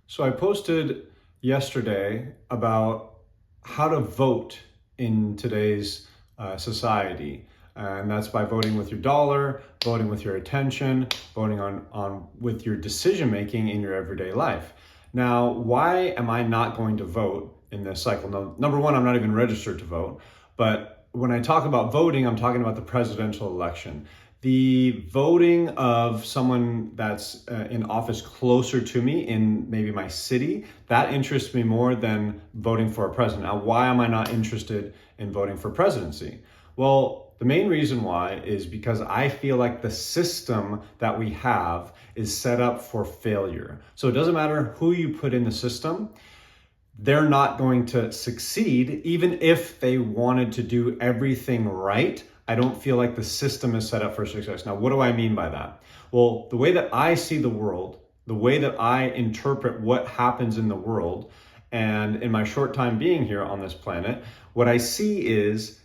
So I posted yesterday about how to vote in today's society. And that's by voting with your dollar, voting with your attention, voting on with your decision making in your everyday life. Now, why am I not going to vote in this cycle? No, number one, I'm not even registered to vote. But when I talk about voting, I'm talking about the presidential election. The voting of someone that's in office closer to me in maybe my city, that interests me more than voting for a president. Now, why am I not interested in voting for presidency? Well, the main reason why is because I feel like the system that we have is set up for failure. So it doesn't matter who you put in the system, they're not going to succeed, even if they wanted to do everything right. I don't feel like the system is set up for success. Now, what do I mean by that? Well, the way that I see the world, the way that I interpret what happens in the world, and in my short time being here on this planet, what I see is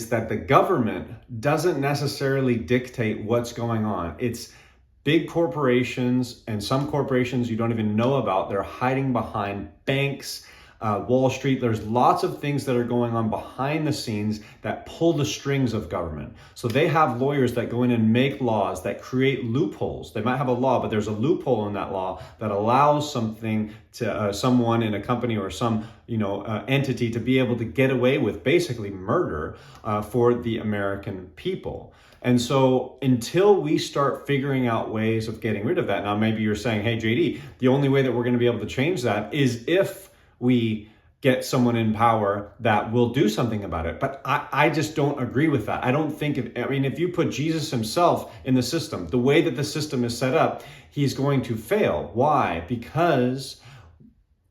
that the government doesn't necessarily dictate what's going on. It's big corporations, and some corporations you don't even know about. They're hiding behind banks, Wall Street. There's lots of things that are going on behind the scenes that pull the strings of government. So they have lawyers that go in and make laws that create loopholes. They might have a law, but there's a loophole in that law that allows something to someone in a company or some entity to be able to get away with basically murder for the American people. And so until we start figuring out ways of getting rid of that, now maybe you're saying, hey, JD, the only way that we're going to be able to change that is if we get someone in power that will do something about it. But I just don't agree with that. I don't think, if you put Jesus himself in the system, the way that the system is set up, he's going to fail. Why? Because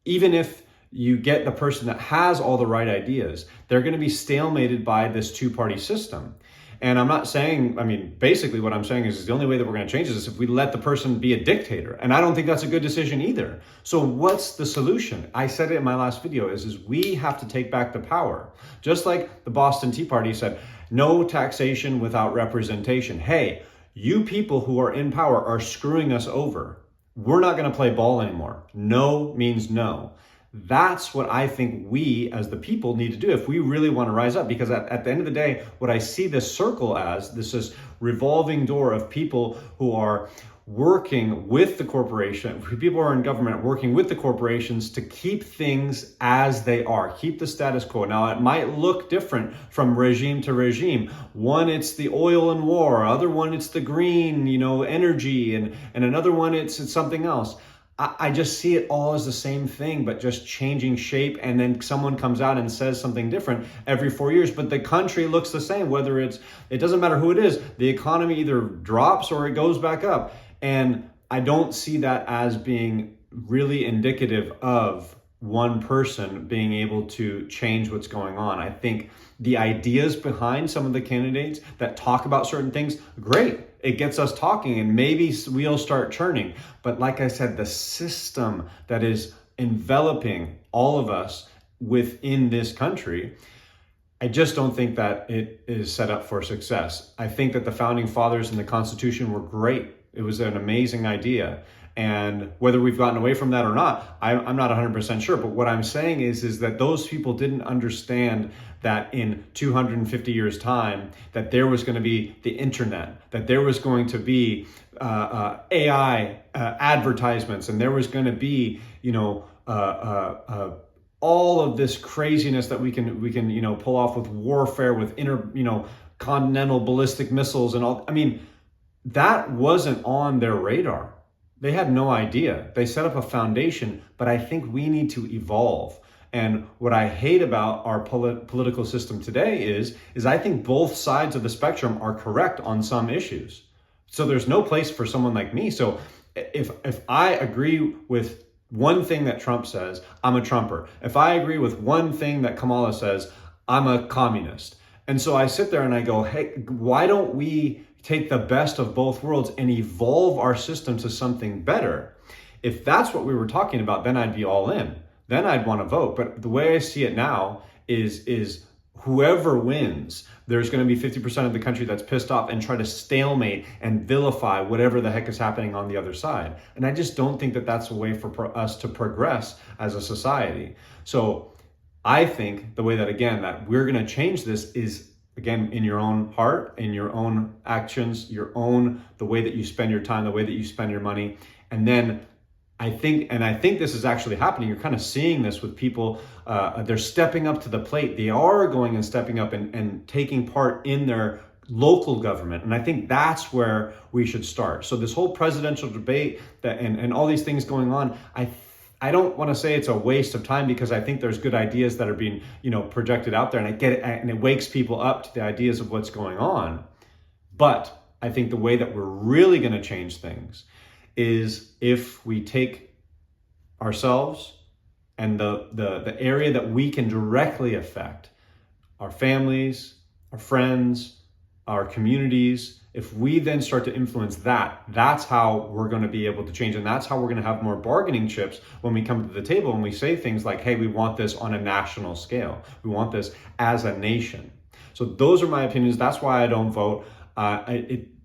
even if you get the person that has all the right ideas, they're going to be stalemated by this two-party system. And I'm not saying, basically what I'm saying is the only way that we're going to change this is if we let the person be a dictator. And I don't think that's a good decision either. So what's the solution? I said it in my last video is we have to take back the power. Just like the Boston Tea Party said, no taxation without representation. Hey, you people who are in power are screwing us over. We're not going to play ball anymore. No means no. That's what I think we as the people need to do if we really want to rise up. Because at the end of the day, what I see this circle as, this revolving door of people who are working with the corporation, people who are in government working with the corporations to keep things as they are, keep the status quo. Now, it might look different from regime to regime. One, it's the oil and war. Other one, it's the green, energy. And another one, it's something else. I just see it all as the same thing, but just changing shape. And then someone comes out and says something different every 4 years, but the country looks the same, it doesn't matter who it is. The economy either drops or it goes back up. And I don't see that as being really indicative of one person being able to change what's going on. I think the ideas behind some of the candidates that talk about certain things, great. It gets us talking and maybe wheels start churning. But like I said, the system that is enveloping all of us within this country, I just don't think that it is set up for success. I think that the founding fathers and the Constitution were great. It was an amazing idea. And whether we've gotten away from that or not, I'm not 100% sure. But what I'm saying is that those people didn't understand that in 250 years' time, that there was going to be the internet, that there was going to be AI advertisements, and there was going to be, all of this craziness that we can pull off with warfare, with continental ballistic missiles and all. That wasn't on their radar. They had no idea. They set up a foundation, but I think we need to evolve. And what I hate about our political system today is I think both sides of the spectrum are correct on some issues. So there's no place for someone like me. So if I agree with one thing that Trump says, I'm a Trumper. If I agree with one thing that Kamala says, I'm a communist. And so I sit there and I go, hey, why don't we take the best of both worlds and evolve our system to something better? If that's what we were talking about, then I'd be all in. Then I'd want to vote. But the way I see it now is whoever wins, there's going to be 50% of the country that's pissed off and try to stalemate and vilify whatever the heck is happening on the other side. And I just don't think that that's a way for us to progress as a society. So I think the way that, again, that we're going to change this is, again, in your own heart, in your own actions, the way that you spend your time, the way that you spend your money. And then I think this is actually happening. You're kind of seeing this with people. They're stepping up to the plate. They are going and stepping up and taking part in their local government. And I think that's where we should start. So this whole presidential debate and all these things going on, I don't want to say it's a waste of time, because I think there's good ideas that are being, projected out there, and I get it, and it wakes people up to the ideas of what's going on. But I think the way that we're really going to change things is if we take ourselves and the area that we can directly affect, our families, our friends, our communities. If we then start to influence that, that's how we're going to be able to change. And that's how we're going to have more bargaining chips when we come to the table and we say things like, hey, we want this on a national scale. We want this as a nation. So those are my opinions. That's why I don't vote.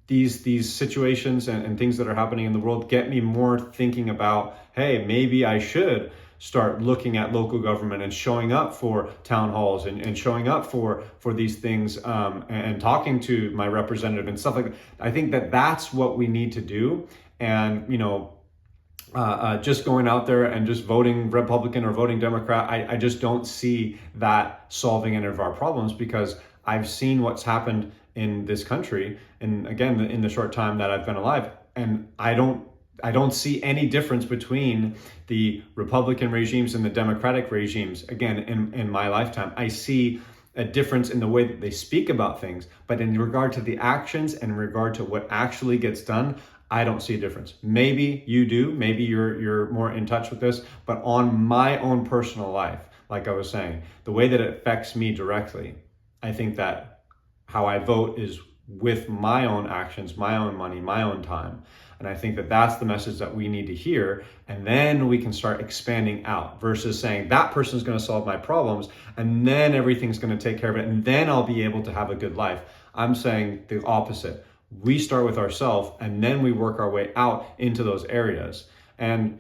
These situations and things that are happening in the world get me more thinking about, hey, maybe I should start looking at local government and showing up for town halls and showing up for these things and talking to my representative and stuff like that. I think that that's what we need to do. And, just going out there and just voting Republican or voting Democrat, I just don't see that solving any of our problems, because I've seen what's happened in this country, and again, in the short time that I've been alive, and I don't see any difference between the Republican regimes and the Democratic regimes, again, in my lifetime. I see a difference in the way that they speak about things, but in regard to the actions and in regard to what actually gets done, I don't see a difference. Maybe you do, maybe you're more in touch with this, but on my own personal life, like I was saying, the way that it affects me directly, I think that how I vote is with my own actions, my own money, my own time. And I think that that's the message that we need to hear. And then we can start expanding out versus saying that person's going to solve my problems and then everything's going to take care of it and then I'll be able to have a good life. I'm saying the opposite. We start with ourselves and then we work our way out into those areas. And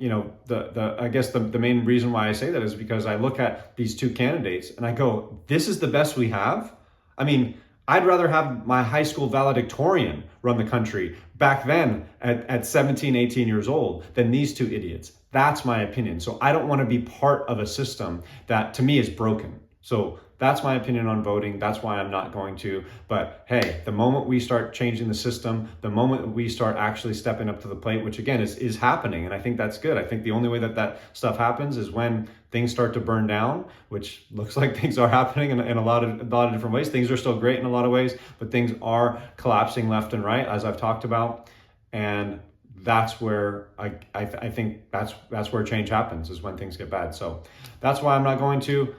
I guess the main reason why I say that is because I look at these two candidates and I go, this is the best we have. I mean, I'd rather have my high school valedictorian run the country back then at 17, 18 years old than these two idiots. That's my opinion. So I don't want to be part of a system that to me is broken. So that's my opinion on voting. That's why I'm not going to. But hey, the moment we start changing the system, the moment we start actually stepping up to the plate, which again is happening, and I think that's good. I think the only way that stuff happens is when things start to burn down, which looks like things are happening in a lot of different ways. Things are still great in a lot of ways, but things are collapsing left and right, as I've talked about. And that's where I think that's where change happens, is when things get bad. So that's why I'm not going to.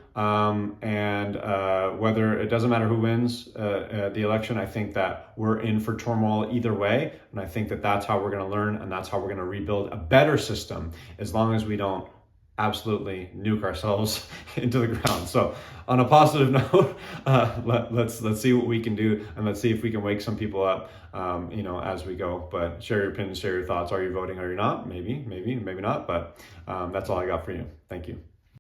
Whether it doesn't matter who wins the election, I think that we're in for turmoil either way. And I think that that's how we're going to learn, and that's how we're going to rebuild a better system, as long as we don't absolutely nuke ourselves into the ground. So on a positive note, let's see what we can do, and let's see if we can wake some people up, as we go. But share your opinions, share your thoughts. Are you voting? Are you not? Maybe not. But that's all I got for you. Thank you.